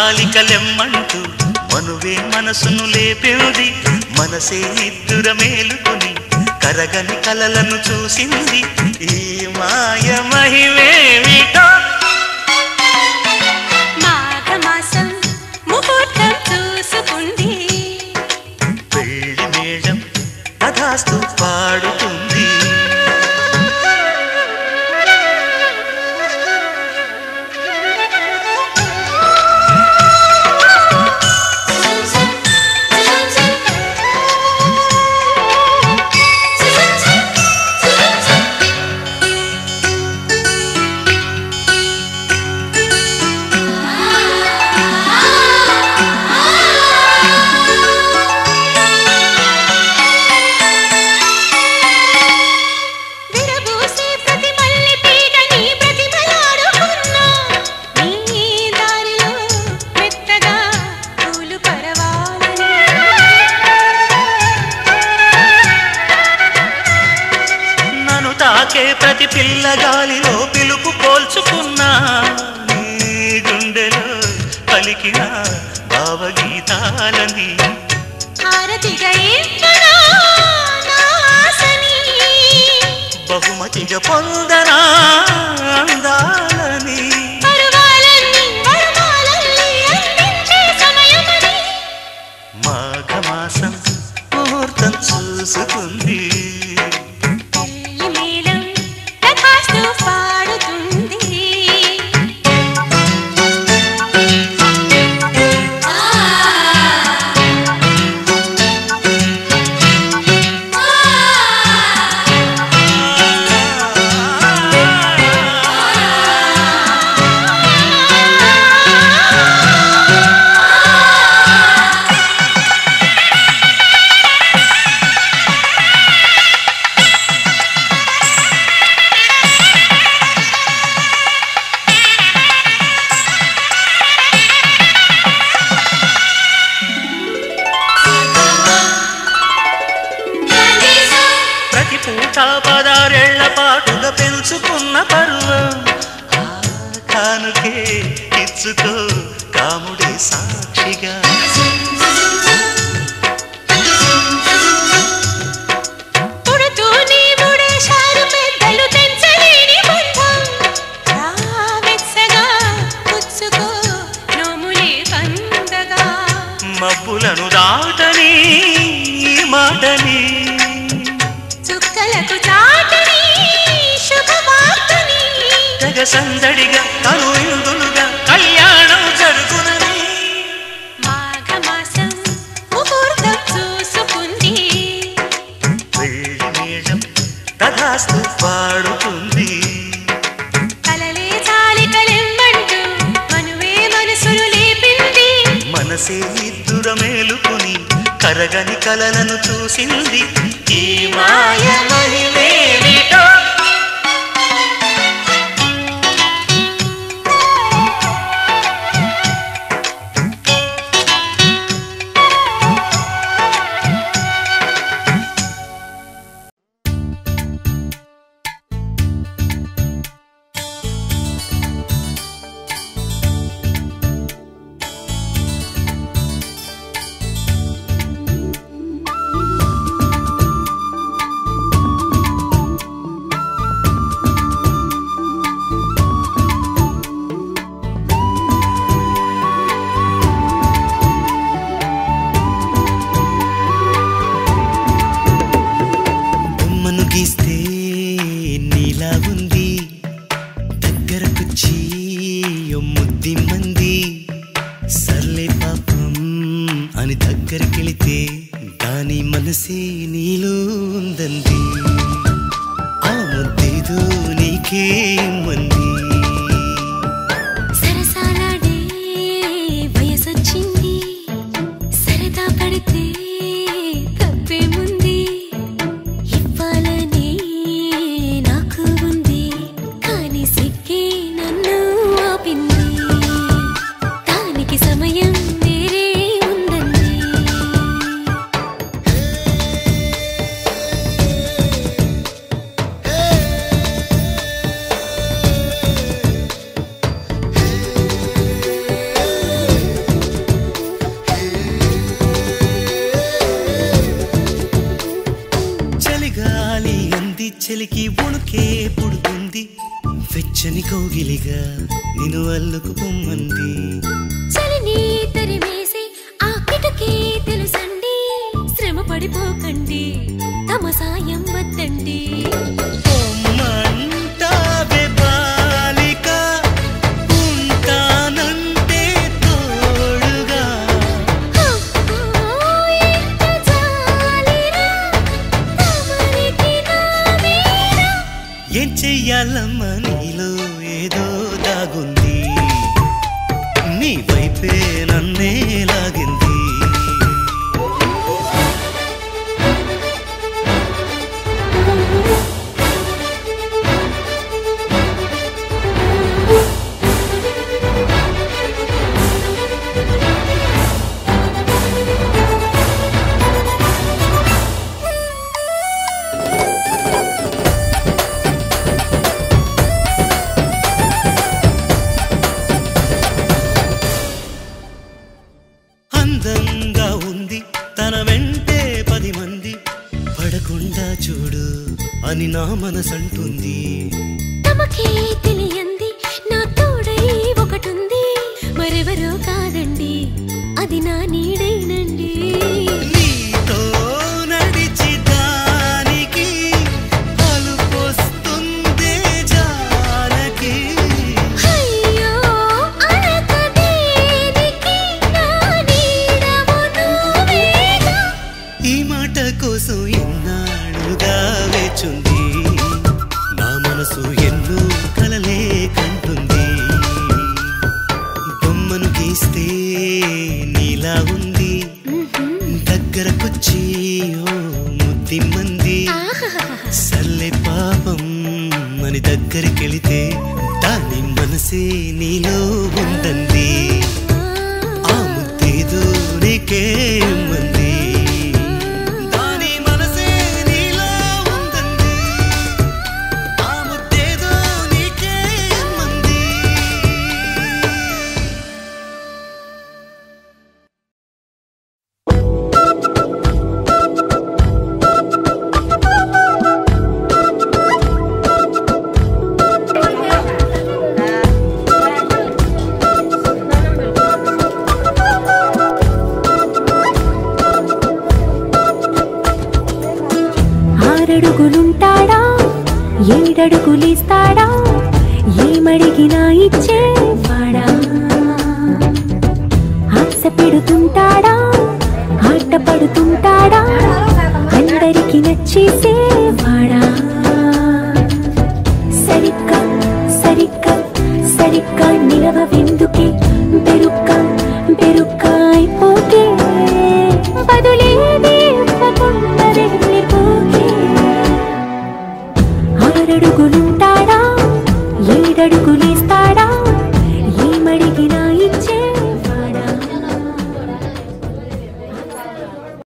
చాలికలెమ్మంటూ మనువే మనసును లేపింది. మనసే నిద్దుర మేలుకొని కరగని కలలను చూసింది. ఈ మాయ మహిమేమిటో. మాఘమాసం ముహూర్తం చూసుకుంది. పెళ్లి మేళం తథాస్తు పాడుతుంది. ప్రతి పిల్లగాలిలో పిలుపు పోల్చుకున్నా. నీ గుండెలో పలికిన భావగీతాలని బహుమతిగా పొందనా అందాలని. మాఘమాసం ముహూర్తం చూసుకుంది. పదారేళ్ల పాటుగా పెంచుకున్న పరువం కానుకే ఇచ్చుకో కాముడే సాక్షిగా. మబ్బులను దాటని మాటని తెగ సందడిగా కనువిందులుగా కళ్యాణం జరుగునని. మాఘమాసం ముహూర్తం చూసుకుంది. పెళ్లి మేళం తథాస్తు పాడుతుంది. కలలే చాలికలెమ్మంటూ మనువే మనసును లేపింది. మనసే నిద్దుర మేలుకొని కరగని కలలను చూసింది. ఈ మాయ మహిమేమిటో. గీస్తే నీలా ఉంది దగ్గరకొచ్చి ముద్ది మంది సర్లే పాపం అని దగ్గరికెళితే దాని మనసే నీలో ఉందంది. ఆ ముద్దేదో నీకే మంది. సరసాలాడే వయసొచ్చింది సరదా పడితే తప్పేముంది. ఇవ్వాలని నాకు ఉంది కానీ సిగ్గే నన్ను ఆపింది. దానికి సమయం వేరే ఉందండి. కౌగిలిగా నిన్ను అల్లుకుపోమ్మంది చలిని తరిమేసి ఆ కిటకే తెలుసండి శ్రమ పడిపోకండి తమ సాయం వద్దండి పొమ్మంటావే బాలిక ఉంటానంటే తోడుగా ఎంత జాలిరా తమరికి నా మీద ఏం చెయ్యాలమ్మా నీలో ఏదో దాగుంది నీ వైపే నన్నే లాగింది అందంగా ఉంది తన వెంటే 10 మంది పడకుండా చూడు అని నా మనసంటుంది తమకే తెలియంది నా తోడై ఒకటుంది మరెవరో కాదండి అది నా నీడేనండి నీతో నడిచి దానికి అలుపొస్తుందే జానకి అయ్యో అనక దేనికి నా నీడవు నువ్వేగా ఈ మాట కోసం ఎన్నాళ్ళుగా వేచుంది నా మనసు ఎన్నో కలలే కంటుంది బొమ్మను గీస్తే నీలా ఉంది దగ్గరకొచ్చి ఓ ముద్దిమ్మంది సల్లే పాపం అని దగ్గరికెళితే దాని మనసే నీలో ఉందంది ఆ ముద్దేదో నీకే ఇమ్మంది దాని మనసే నీలో ఉందంది ఆ ముద్దేదో నీకే ఇమ్మంది ఆరడుగులుంటాడా ఏడడుగులిస్తాడా ఏమడిగినా ఇచ్చేవాడా ఆశ పెడుతుంటాడా ఆట పడుతుంటాడా అందరికి నచ్చేసేవాడా సరిగ్గా సరిగ్గా సరిగ్గా నిలవెందుకే బెరుక్క అయిపోతే బదులేది ఇవ్వకుండా వెళ్ళిపోతే ఆరడుగులుంటాడా ఏడడుగులి